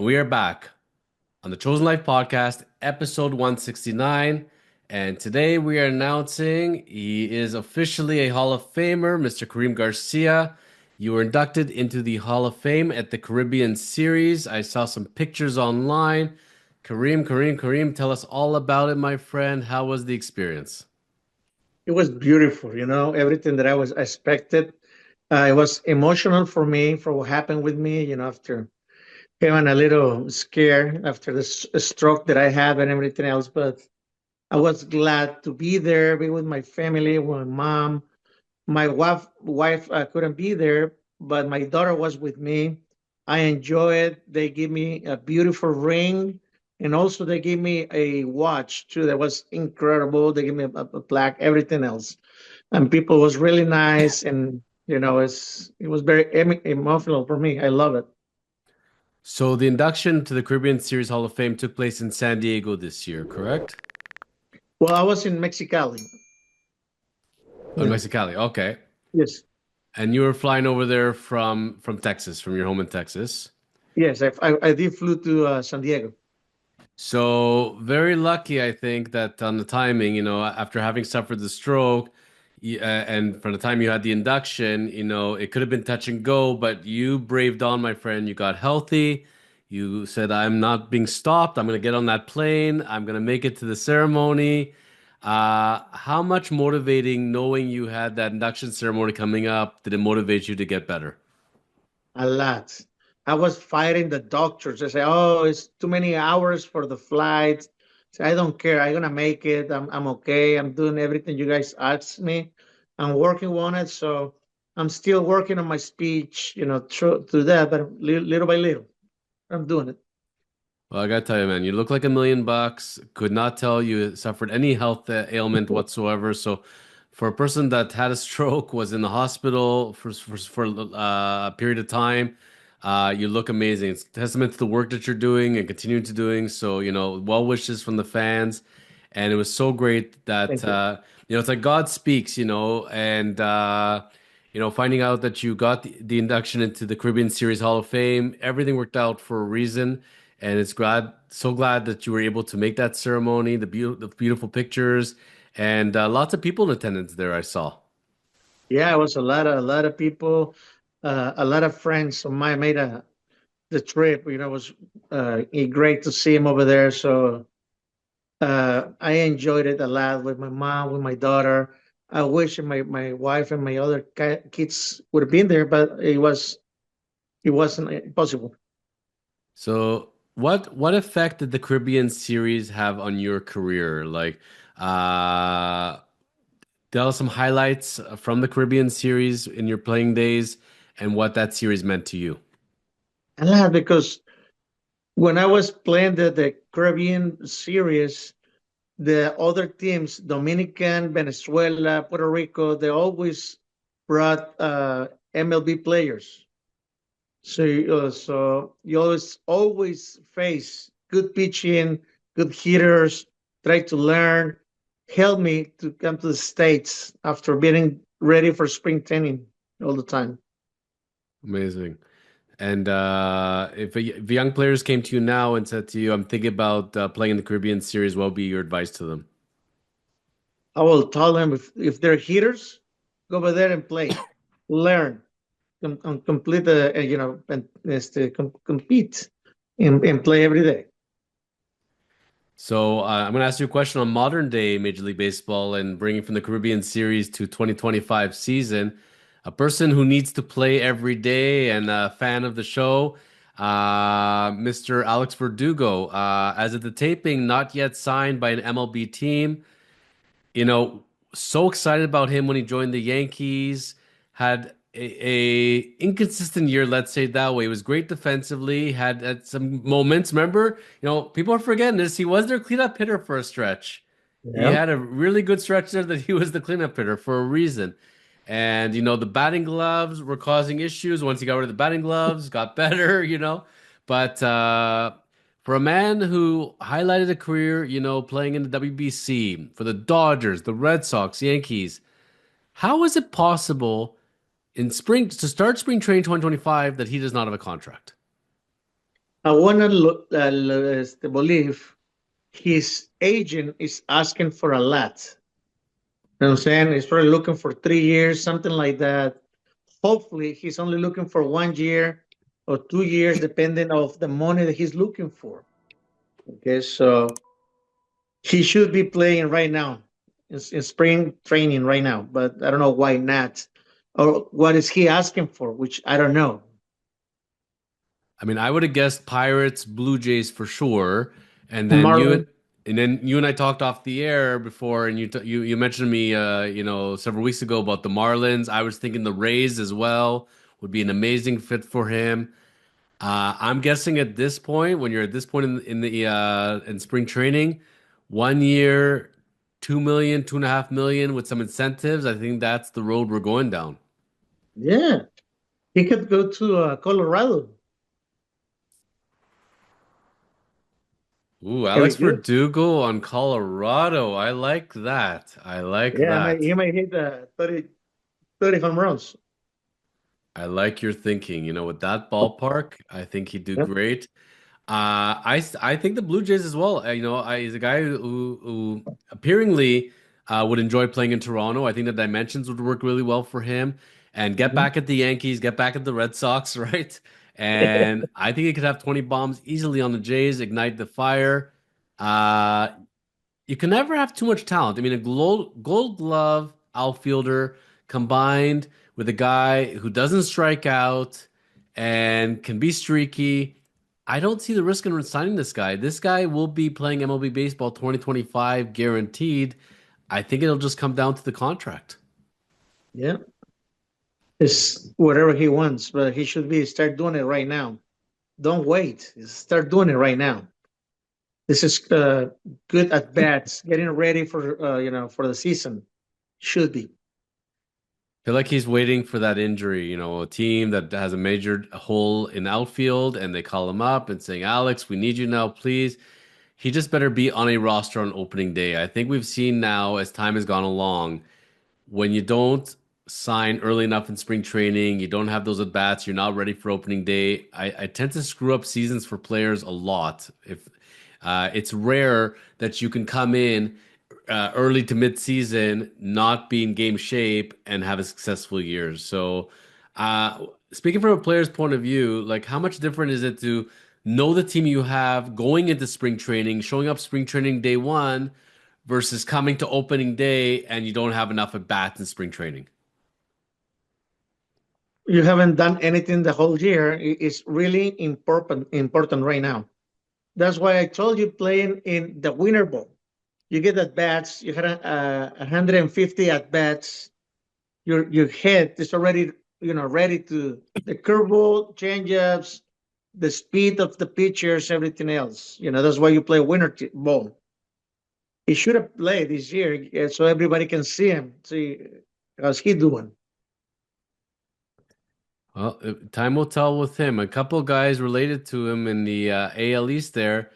And we are back on the Chosen Life Podcast, episode 169. And today we are announcing he is officially a Hall of Famer, Mr. Karim Garcia. You were inducted into the Hall of Fame at the Caribbean Series. I saw some pictures online. Karim, tell us all about it, my friend. How was the experience? It was beautiful, everything that I was expected. It was emotional for me for what happened with me, after having a little scare after the stroke that I had and everything else. But I was glad to be there, be with my family, with my mom. My wife couldn't be there, but my daughter was with me. I enjoy it. They gave me a beautiful ring, and also they gave me a watch too. That was incredible. They gave me a plaque, everything else, and people was really nice, and it was very emotional for me. I love it. So the induction to the Caribbean Series Hall of Fame took place in San Diego this year, correct? Well, I was in Mexicali. Oh, in Yeah. Mexicali. Okay. Yes. And you were flying over there from Texas, from your home in Texas. Yes. I did flew to San Diego. So very lucky, I think, that on the timing, after having suffered the stroke, and from the time you had the induction, it could have been touch and go, but you braved on, my friend. You got healthy. You said, "I'm not being stopped. I'm going to get on that plane. I'm going to make it to the ceremony." How much motivating, knowing you had that induction ceremony coming up, did it motivate you to get better? A lot. I was fighting the doctors. I say, "Oh, it's too many hours for the flight." So I don't care. I'm gonna make it. I'm okay. I'm doing everything you guys asked me. I'm working on it. So I'm still working on my speech. Through that, but little by little, I'm doing it. Well, I gotta tell you, man, you look like $1 million. Could not tell you suffered any health ailment whatsoever. So, for a person that had a stroke, was in the hospital for a period of time, you look amazing. It's a testament to the work that you're doing and continuing to doing. So, well wishes from the fans, and it was so great that Thank you. it's like God speaks, and finding out that you got the induction into the Caribbean Series Hall of Fame, everything worked out for a reason. And it's so glad that you were able to make that ceremony, the beautiful pictures, and lots of people in attendance there, I saw. Yeah, it was a lot of people, a lot of friends of mine made the trip. It was great to see him over there. So I enjoyed it a lot with my mom, with my daughter. I wish my wife and my other kids would have been there, but it wasn't possible. So, what effect did the Caribbean series have on your career? Like, uh, tell us some highlights from the Caribbean series in your playing days and what that series meant to you. A lot because when I was playing the Caribbean series, the other teams, Dominican, Venezuela, Puerto Rico, they always brought MLB players. So you always face good pitching, good hitters. Try to learn. Help me to come to the states after being ready for spring training all the time. Amazing. And if young players came to you now and said to you, "I'm thinking about playing in the Caribbean series," what would be your advice to them? I will tell them if they're hitters, go over there and play, learn, complete and compete and play every day. So I'm going to ask you a question on modern day Major League Baseball and bringing from the Caribbean Series to 2025 season. A person who needs to play every day and a fan of the show, Mr. Alex Verdugo. As of the taping, not yet signed by an MLB team. You know, so excited about him when he joined the Yankees. Had a inconsistent year, let's say it that way. He was great defensively. Had some moments. Remember, people are forgetting this. He was their cleanup hitter for a stretch. He Yeah. had a really good stretch there that he was the cleanup hitter for a reason. And the batting gloves were causing issues. Once he got rid of the batting gloves, got better. But for a man who highlighted a career, playing in the WBC for the Dodgers, the Red Sox, Yankees, how is it possible in spring to start spring training 2025 that he does not have a contract? I want to believe his agent is asking for a lot. You know what I'm saying? He's probably looking for 3 years, something like that. Hopefully, he's only looking for 1 year or 2 years, depending of the money that he's looking for. Okay, so he should be playing right now in spring training right now, but I don't know why not, or what is he asking for, which I don't know. I mean, I would have guessed Pirates, Blue Jays for sure, and then Marlon, you and I talked off the air before, and you mentioned to me, several weeks ago about the Marlins. I was thinking the Rays as well would be an amazing fit for him. I'm guessing at this point, when you're at this point in spring training, 1 year, 2 million, 2.5 million with some incentives. I think that's the road we're going down. yeah, he could go to Colorado. Ooh, Very Alex good. Verdugo on Colorado. I like that. I like Yeah, that. he might hit 30 home runs. I like your thinking. With that ballpark, I think he'd do Yep. great. I think the Blue Jays as well. He's a guy who appearingly would enjoy playing in Toronto. I think the dimensions would work really well for him. And get Mhm. back at the Yankees, get back at the Red Sox, right? And I think he could have 20 bombs easily on the Jays, ignite the fire. Uh, you can never have too much talent. I mean, a gold glove outfielder combined with a guy who doesn't strike out and can be streaky. I don't see the risk in signing this guy. This guy will be playing MLB baseball 2025 guaranteed. I think it'll just come down to the contract. Yeah, it's whatever he wants, but he should be start doing it right now. Don't wait. Start doing it right now. This is good at bats, getting ready for for the season. Should be. Feel like he's waiting for that injury, a team that has a major hole in outfield and they call him up and saying, Alex, we need you now, please. He just better be on a roster on opening day. I think we've seen now as time has gone along, when you don't sign early enough in spring training, you don't have those at bats, you're not ready for opening day. I tend to screw up seasons for players a lot. If It's rare that you can come in early to mid season, not be in game shape, and have a successful year. So, uh, speaking from a player's point of view, like how much different is it to know the team you have going into spring training, showing up spring training day one, versus coming to opening day and you don't have enough at bats in spring training? You haven't done anything the whole year. It's really important right now. That's why I told you playing in the winter ball. You get at bats. You had 150 at bats. Your head is already ready to the curveball, changeups, the speed of the pitchers, everything else. That's why you play ball. He should have played this year so everybody can see him, see how's he doing. Well, time will tell with him. A couple guys related to him in the AL East there.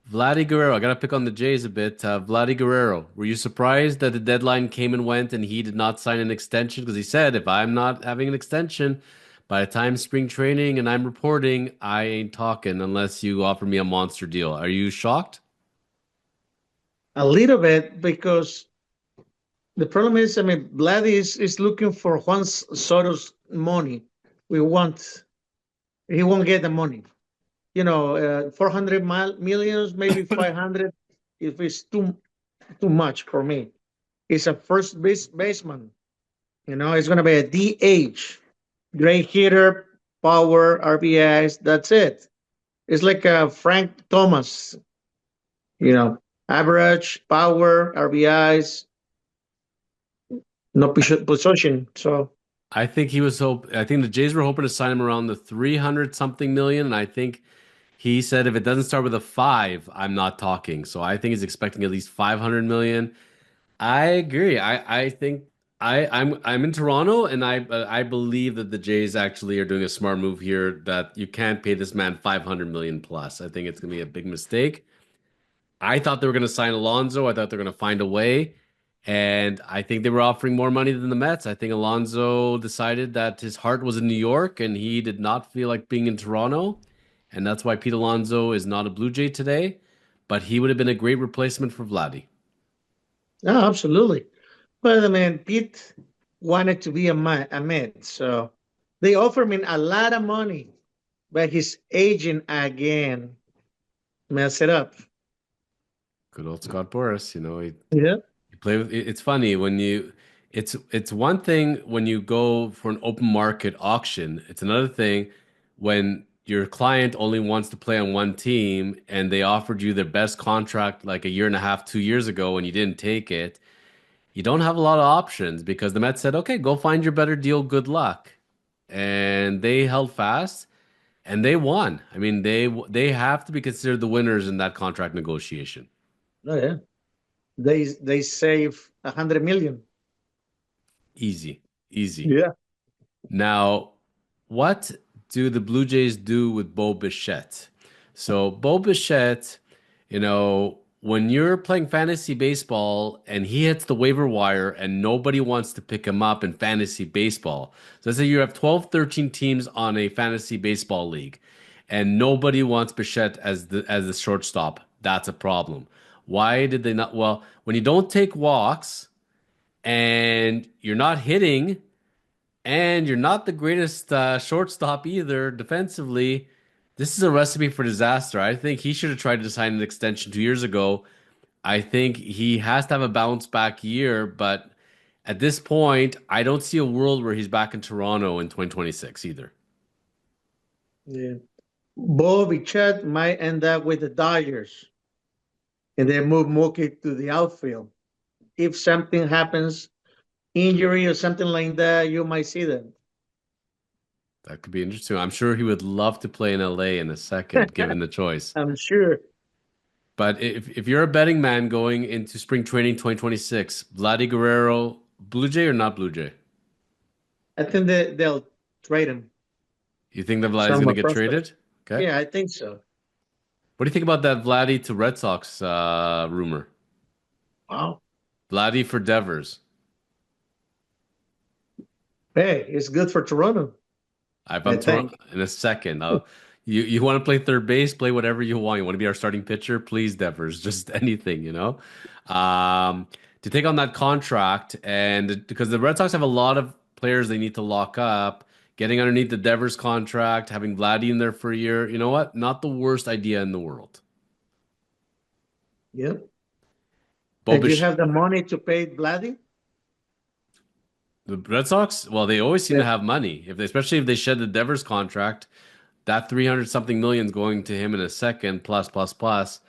Vladdy Guerrero. I got to pick on the Jays a bit. Vladdy Guerrero. Were you surprised that the deadline came and went and he did not sign an extension? Because he said, if I'm not having an extension by the time spring training and I'm reporting, I ain't talking unless you offer me a monster deal. Are you shocked? A little bit because the problem is, I mean, Vlad is looking for Juan Soto's money. We want He won't get the money. 400 millions, maybe 500. If it's too much for me, it's a baseman. It's gonna be a DH, great hitter, power, RBIs. That's it. It's like a Frank Thomas. You know, average, power, RBIs, no position. So I think the Jays were hoping to sign him around the 300 something million. And I think he said if it doesn't start with a five, I'm not talking. So I think he's expecting at least 500 million. I agree. I think I'm in Toronto, and I believe that the Jays actually are doing a smart move here. That you can't pay this man 500 million plus. I think it's gonna be a big mistake. I thought they were gonna sign Alonso. I thought they were gonna find a way, and I think they were offering more money than the Mets. I think Alonso decided that his heart was in New York, and he did not feel like being in Toronto. and that's why Pete Alonso is not a Blue Jay today, but he would have been a great replacement for Vladdy. No, absolutely. But I mean, Pete wanted to be a Met, so they offered him a lot of money, but his agent again messed it up. Good old Scott Boras, Yeah. you play with it's funny when it's one thing when you go for an open market auction. It's another thing when your client only wants to play on one team and they offered you their best contract like a year and a half, 2 years ago, and you didn't take it. You don't have a lot of options because the Mets said, "Okay, go find your better deal. Good luck." And they held fast and they won. I mean, they have to be considered the winners in that contract negotiation. Oh yeah. They save 100 million. Easy, easy. Yeah. Now, what do the Blue Jays do with Bo Bichette? So, Bo Bichette, when you're playing fantasy baseball and he hits the waiver wire and nobody wants to pick him up in fantasy baseball. So, let's say you have 12, 13 teams on a fantasy baseball league and nobody wants Bichette as the shortstop. That's a problem. Why did they not? Well, when you don't take walks and you're not hitting, and you're not the greatest shortstop either defensively. This is a recipe for disaster. I think he should have tried to sign an extension 2 years ago. I think he has to have a bounce back year, but at this point, I don't see a world where he's back in Toronto in 2026 either. Yeah. Bobby Chet might end up with the Dodgers and then move Mookie to the outfield. If something happens, injury or something like that, you might see them. That could be interesting. I'm sure he would love to play in LA in a second, given the choice. I'm sure. But if you're a betting man going into spring training 2026, Vladdy Guerrero, Blue Jay or not Blue Jay? I think that they'll trade him. You think that Vladdy's Some going to more get prospect. traded? Okay. Yeah, I think so. What do you think about that Vladdy to Red Sox rumor? Wow. Vladdy for Devers. Hey, it's good for Toronto, I I'm Toronto think. in a second. You want to play third base, play whatever you want. You want to be our starting pitcher, please, Devers. Just anything. Um, to take on that contract, and because the Red Sox have a lot of players they need to lock up, getting underneath the Devers contract, having Vladdy in there for a year, you know what? Not the worst idea in the world. Yeah. And you Bobish, have the money to pay Vladdy? the Red Sox, well, they always seem Yeah. to have money. Especially if they shed the Devers contract, that 300 something million is going to him in a second, plus, plus, plus.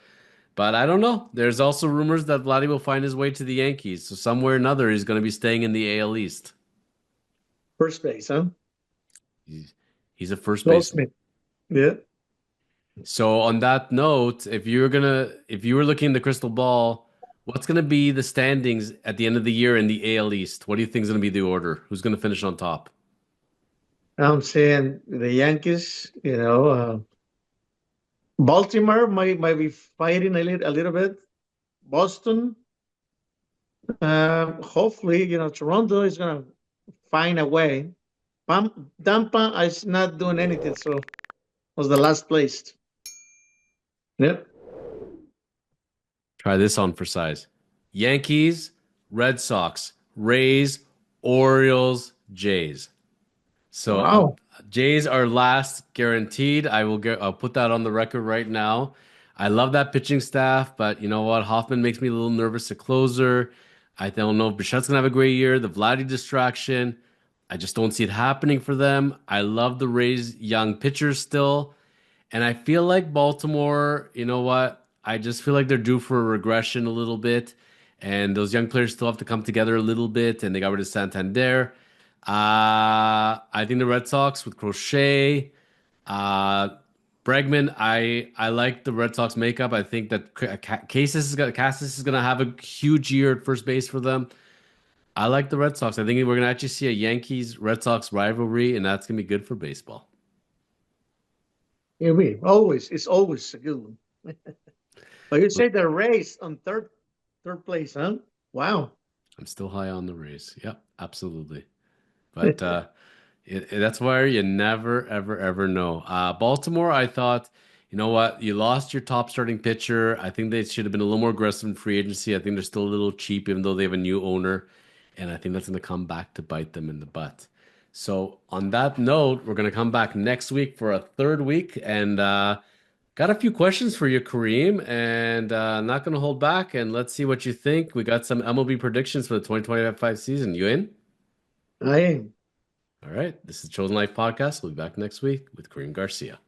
But I don't know. There's also rumors that Vladdy will find his way to the Yankees. So somewhere or another, he's going to be staying in the AL East. First base, huh? He's a first baseman. Goldsmith. Yeah. So on that note, if you were looking in the crystal ball, what's gonna be the standings at the end of the year in the AL East? What do you think is gonna be the order? Who's gonna finish on top? I'm saying the Yankees, Baltimore might be fighting a little bit. Boston, hopefully, Toronto is going to find a way. Tampa is not doing anything, so was the last place. Yep. Try this on for size. Yankees, Red Sox, Rays, Orioles, Jays. So Wow. Jays are last guaranteed. I'll put that on the record right now. I love that pitching staff, but you know what? Hoffman makes me a little nervous at closer. I don't know if Bichette's gonna have a great year. The Vladdy distraction, I just don't see it happening for them. I love the Rays' young pitchers still, and I feel like Baltimore. You know what? I just feel like they're due for a regression a little bit, and those young players still have to come together a little bit. And they got rid of Santander. I think the Red Sox with Crochet, uh, Bregman. I like the Red Sox makeup. I think that Cassis is gonna have a huge year at first base for them. I like the Red Sox. I think we're gonna actually see a Yankees Red Sox rivalry, and that's gonna be good for baseball. It's always a good one. But you say the Rays on third place, huh? Wow. I'm still high on the Rays. Yep, absolutely. But That's where you never, ever, ever know. Baltimore, I thought, you know what? You lost your top starting pitcher. I think they should have been a little more aggressive in free agency. I think they're still a little cheap, even though they have a new owner. And I think that's going to come back to bite them in the butt. So, on that note, we're going to come back next week for a third week. And got a few questions for you, Kareem. And not going to hold back. And let's see what you think. We got some MLB predictions for the 2025 season. You in? I All right. This is Chosen Life Podcast. We'll be back next week with Karim Garcia.